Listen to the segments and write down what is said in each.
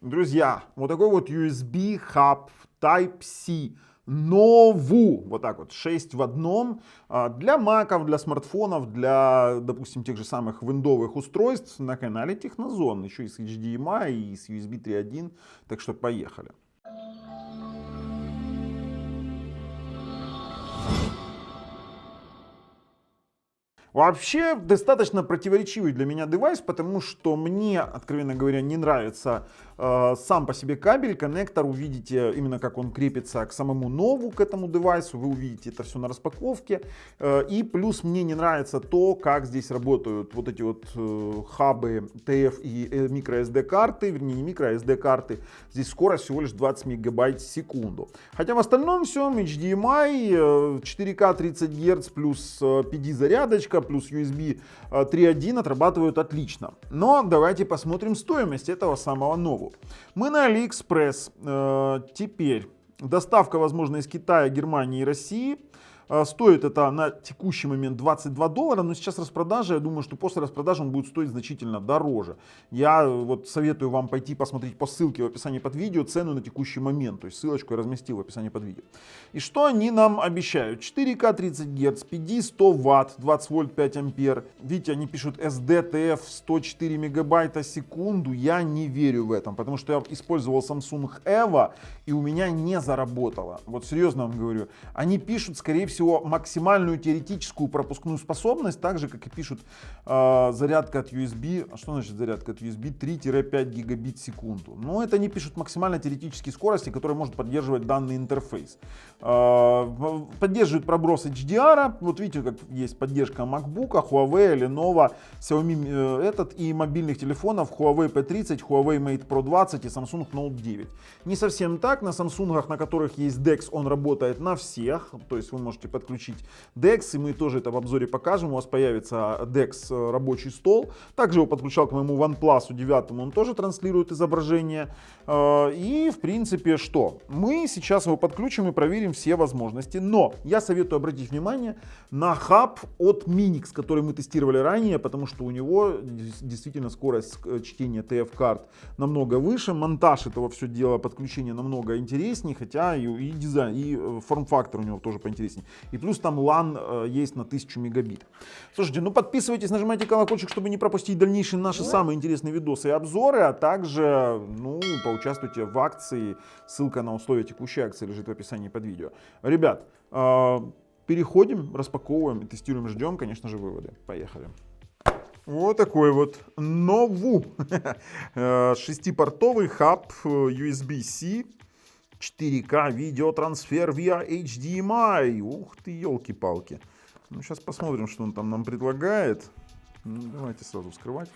Друзья, вот такой вот USB хаб Type-C. Нову, вот так вот, 6 в одном, для маков, для смартфонов, для, допустим, тех же самых виндовых устройств на канале Технозон, еще и с HDMI, и с USB 3.1, так что поехали. Вообще достаточно противоречивый для меня девайс, потому что мне, откровенно говоря, не нравится сам по себе кабель, коннектор. Увидите именно как он крепится к самому нову, к этому девайсу. Вы увидите это все на распаковке. И плюс мне не нравится то, как здесь работают вот эти вот хабы TF и microSD карты, вернее не microSD карты. Здесь скорость всего лишь 20 мегабайт в секунду. Хотя в остальном все HDMI, 4К 30 Гц плюс PD зарядочка, плюс USB 3.1 отрабатывают отлично. Но давайте посмотрим стоимость этого самого нового. Мы на AliExpress. Теперь доставка, возможно, из Китая, Германии и России. Стоит это на текущий момент $22, но сейчас распродажа, я думаю, что после распродажи он будет стоить значительно дороже. Я вот советую вам пойти посмотреть по ссылке в описании под видео цену на текущий момент, то есть ссылочку я разместил в описании под видео. И что они нам обещают? 4К 30 Гц, PD 100 Вт, 20 вольт 5 ампер. Видите, они пишут SDTF 104 мегабайта в секунду. Я не верю в этом, потому что я использовал Samsung Evo и у меня не заработало. Вот серьезно вам говорю. Они пишут, скорее всего, максимальную теоретическую пропускную способность, так же, как и пишут зарядка от USB. Что значит зарядка от USB? 3-5 гигабит в секунду. Но это не пишут максимально теоретические скорости, которые может поддерживать данный интерфейс. Поддерживает проброс HDR. Вот видите, как есть поддержка MacBook, Huawei, Lenovo, Xiaomi и мобильных телефонов Huawei P30, Huawei Mate Pro 20 и Samsung Note 9. Не совсем так. На Samsung, на которых есть DeX, он работает на всех. То есть вы можете подключить DeX, и мы тоже это в обзоре покажем. У вас появится DeX рабочий стол. Также его подключал к моему OnePlus 9, он тоже транслирует изображение. И в принципе что? Мы сейчас его подключим и проверим все возможности. Но я советую обратить внимание на хаб от Minix, который мы тестировали ранее, потому что у него действительно скорость чтения TF-карт намного выше. Монтаж этого все дела, подключение намного интереснее, хотя и дизайн, и форм-фактор у него тоже поинтереснее. И плюс там LAN есть на 1000 мегабит. Слушайте, ну подписывайтесь, нажимайте колокольчик, чтобы не пропустить дальнейшие наши самые интересные видосы и обзоры, а также, ну, поучаствуйте в акции. Ссылка на условия текущей акции лежит в описании под видео. Ребят, переходим, распаковываем и тестируем, ждем, конечно же, выводы. Поехали. Вот такой вот нову 6-портовый хаб USB-C. 4К видеотрансфер via HDMI. Ух ты, елки-палки. Ну, сейчас посмотрим, что он там нам предлагает. Ну, давайте сразу вскрывать.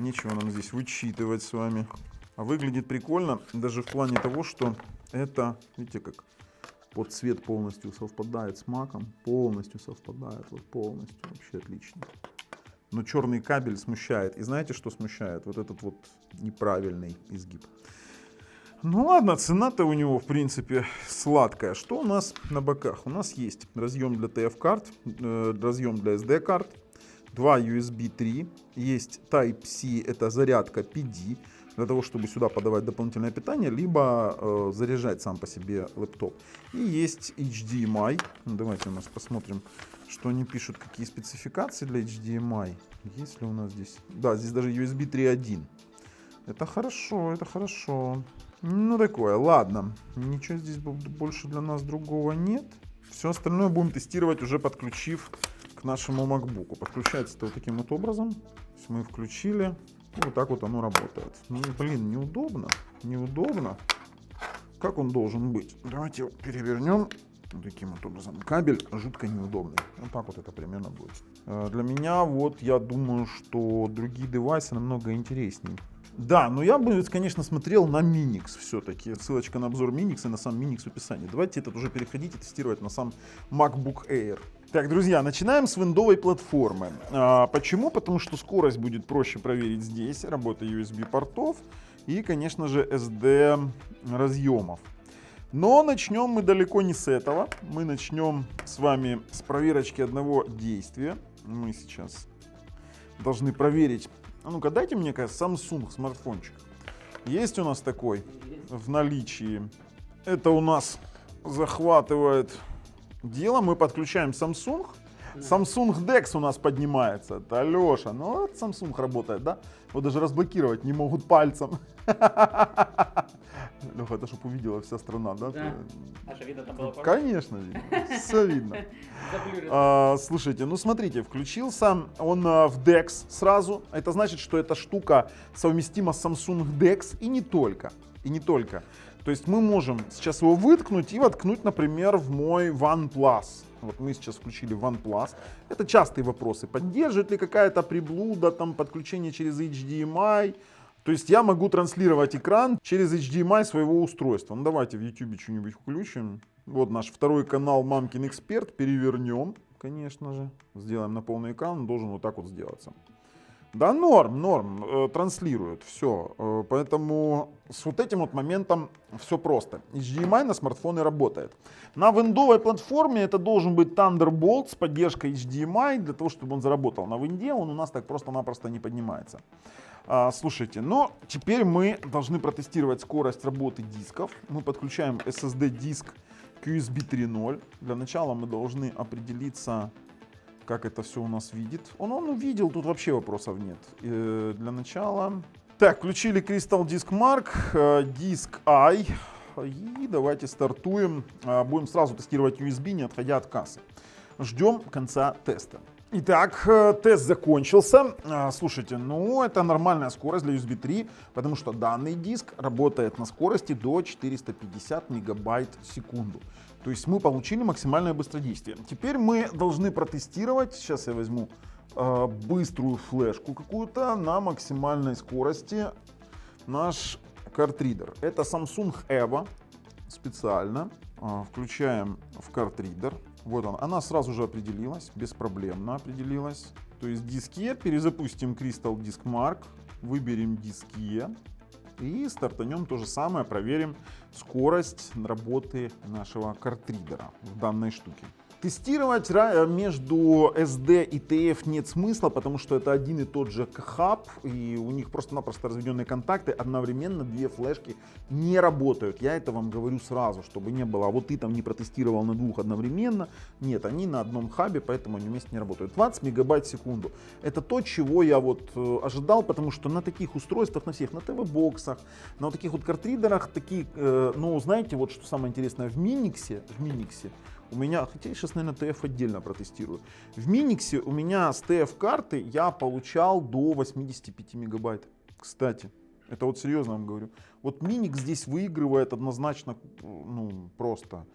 Нечего нам здесь вычитывать с вами. А выглядит прикольно, даже в плане того, что это, видите, как под цвет полностью совпадает с маком. Полностью совпадает, вот полностью. Вообще отлично. Но черный кабель смущает. И знаете, что смущает? Вот этот вот неправильный изгиб. Ну ладно, цена-то у него, в принципе, сладкая. Что у нас на боках? У нас есть разъем для TF-карт, разъем для SD-карт, 2 USB 3, есть Type-C, это зарядка PD, для того, чтобы сюда подавать дополнительное питание, либо заряжать сам по себе лэптоп. И есть HDMI. Давайте у нас посмотрим, что они пишут, какие спецификации для HDMI. Есть ли у нас здесь? Да, здесь даже USB 3.1. Это хорошо, это хорошо. Ну такое, ладно. Ничего здесь больше для нас другого нет. Все остальное будем тестировать, уже подключив к нашему MacBook. Подключается это вот таким вот образом. То есть мы включили. И вот так вот оно работает. Ну, блин, неудобно. Неудобно. Как он должен быть? Давайте его перевернем. Вот таким вот образом. Кабель жутко неудобный. Вот так вот это примерно будет. Для меня, вот, я думаю, что другие девайсы намного интереснее. Да, но я бы, конечно, смотрел на Minix все-таки. Ссылочка на обзор Minix и на сам Minix в описании. Давайте этот уже переходить и тестировать на сам MacBook Air. Так, друзья, начинаем с виндовой платформы. Почему? Потому что скорость будет проще проверить здесь. Работа USB-портов и, конечно же, SD разъемов. Но начнем мы далеко не с этого. Мы начнем с вами с проверочки одного действия. Мы сейчас должны проверить. А ну-ка, дайте мне Samsung смартфончик. Есть у нас такой в наличии. Это у нас захватывает дело. Мы подключаем Samsung. Samsung DeX у нас поднимается. Это Алеша. Ну вот Samsung работает, да? Вот даже разблокировать не могут пальцем. Леха, это чтобы увидела вся страна, да? Да. А что, видно там было? Конечно, видно. Все видно. Слушайте, ну смотрите, включился он в DeX сразу. Это значит, что эта штука совместима с Samsung DeX и не только. И не только. То есть мы можем сейчас его выткнуть и воткнуть, например, в мой OnePlus. Вот мы сейчас включили OnePlus. Это частые вопросы. Поддерживает ли какая-то приблуда, там, подключение через HDMI? То есть я могу транслировать экран через HDMI своего устройства. Ну давайте в YouTube что-нибудь включим. Вот наш второй канал Мамкин Эксперт. Перевернем, конечно же. Сделаем на полный экран. Он должен вот так вот сделаться. Да, норм, транслирует, все. Поэтому с вот этим вот моментом все просто. HDMI на смартфоне работает. На виндовой платформе это должен быть Thunderbolt с поддержкой HDMI, для того, чтобы он заработал. На винде он у нас так просто-напросто не поднимается. Слушайте, но теперь мы должны протестировать скорость работы дисков. Мы подключаем SSD-диск к USB 3.0. Для начала мы должны определиться, как это все у нас видит. Он увидел, тут вообще вопросов нет. Для начала. Так, включили Crystal Disk Mark, диск I. И давайте стартуем. Будем сразу тестировать USB, не отходя от кассы. Ждем конца теста. Итак, тест закончился. Слушайте, ну это нормальная скорость для USB 3, потому что данный диск работает на скорости до 450 мегабайт в секунду. То есть мы получили максимальное быстродействие. Теперь мы должны протестировать, сейчас я возьму быструю флешку какую-то на максимальной скорости наш картридер. Это Samsung Evo специально. Включаем в картридер. Вот она сразу же определилась, беспроблемно определилась. То есть диске, перезапустим Crystal Disk Mark, выберем диске и стартанем то же самое, проверим скорость работы нашего картридера в данной штуке. Тестировать между SD и TF нет смысла, потому что это один и тот же хаб, и у них просто-напросто разведенные контакты, одновременно две флешки не работают. Я это вам говорю сразу, чтобы не было, а вот ты там не протестировал на двух одновременно. Нет, они на одном хабе, поэтому они вместе не работают. 20 мегабайт в секунду. Это то, чего я вот ожидал, потому что на таких устройствах, на всех, на ТВ-боксах, на вот таких вот картридерах, такие, ну знаете, вот что самое интересное, в Миниксе, у меня, хотя я сейчас, наверное, TF отдельно протестирую. В Миниксе у меня с TF-карты я получал до 85 мегабайт. Кстати, это вот серьезно вам говорю. Вот Миникс здесь выигрывает однозначно, ну, просто.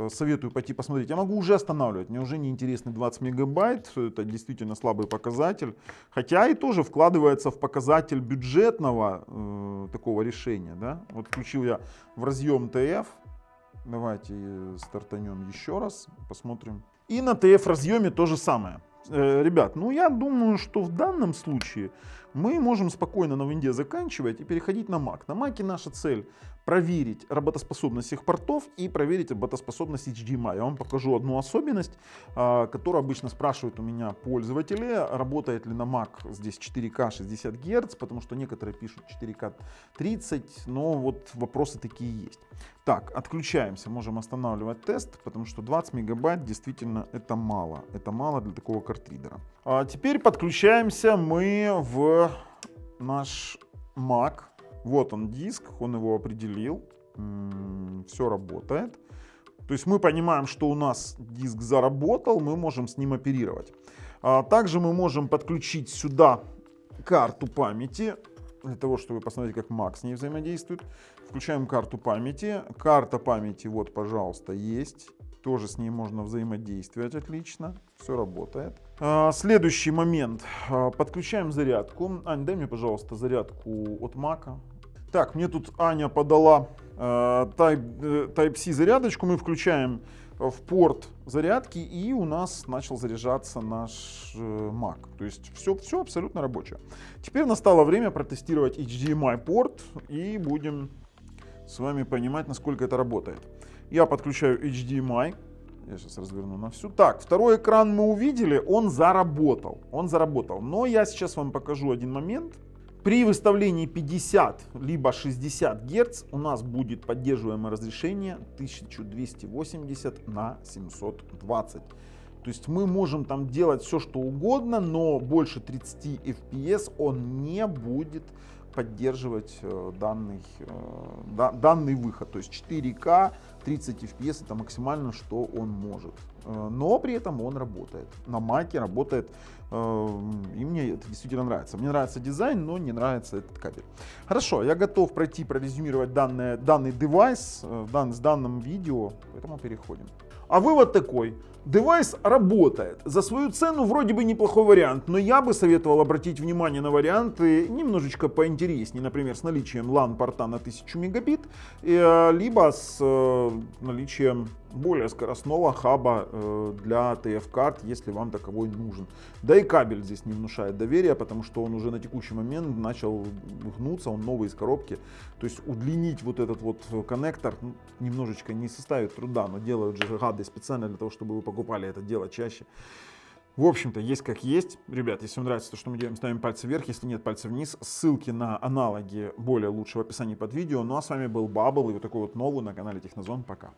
Советую пойти посмотреть. Я могу уже останавливать, мне уже не интересны 20 мегабайт, это действительно слабый показатель. Хотя и тоже вкладывается в показатель бюджетного такого решения. Да? Вот включил я в разъем TF. Давайте стартанем еще раз, посмотрим. И на TF разъеме то же самое. Ребят, ну я думаю, что в данном случае мы можем спокойно на винде заканчивать и переходить на Mac. На Mac наша цель проверить работоспособность их портов и проверить работоспособность HDMI. Я вам покажу одну особенность, которую обычно спрашивают у меня пользователи. Работает ли на Mac здесь 4К 60 Гц, потому что некоторые пишут 4К 30, но вот вопросы такие есть. Так, отключаемся, можем останавливать тест, потому что 20 мегабайт действительно это мало. Это мало для такого картридера. А теперь подключаемся мы в наш Mac. Вот он диск, он его определил. Все работает. То есть мы понимаем, что у нас диск заработал, мы можем с ним оперировать. Также мы можем подключить сюда карту памяти, для того, чтобы посмотреть, как Mac с ней взаимодействует. Включаем карту памяти. Карта памяти, вот, пожалуйста, есть. Тоже с ней можно взаимодействовать отлично. Все работает. Следующий момент. Подключаем зарядку. Ань, дай мне, пожалуйста, зарядку от Mac. Так, мне тут Аня подала Type-C зарядочку. Мы включаем в порт зарядки, и у нас начал заряжаться наш Mac. То есть все абсолютно рабочее. Теперь настало время протестировать HDMI порт, и будем с вами понимать, насколько это работает. Я подключаю HDMI. Я сейчас разверну на всю. Так, второй экран мы увидели, он заработал. Но я сейчас вам покажу один момент. При выставлении 50 либо 60 Гц у нас будет поддерживаемое разрешение 1280 на 720. То есть мы можем там делать все, что угодно, но больше 30 FPS он не будет поддерживать данный выход. То есть 4К 30 FPS это максимально, что он может. Но при этом он работает. На Маке работает. И мне это действительно нравится. Мне нравится дизайн, но не нравится этот кабель. Хорошо, я готов прорезюмировать данный девайс с данным видео, поэтому переходим. А вывод такой. Девайс работает. За свою цену вроде бы неплохой вариант, но я бы советовал обратить внимание на варианты немножечко поинтереснее. Например, с наличием LAN-порта на 1000 мегабит, либо с наличием более скоростного хаба для TF-карт, если вам таковой нужен. Да и кабель здесь не внушает доверия, потому что он уже на текущий момент начал гнуться, он новый из коробки. То есть удлинить вот этот вот коннектор немножечко не составит труда, но делают же гады специально для того, чтобы вы покупали это дело чаще. В общем-то, есть как есть. Ребят, если вам нравится то, что мы делаем, ставим пальцы вверх, если нет, пальцы вниз. Ссылки на аналоги более лучше в описании под видео. Ну а с вами был Бабл и вот такой вот новый на канале Технозон. Пока.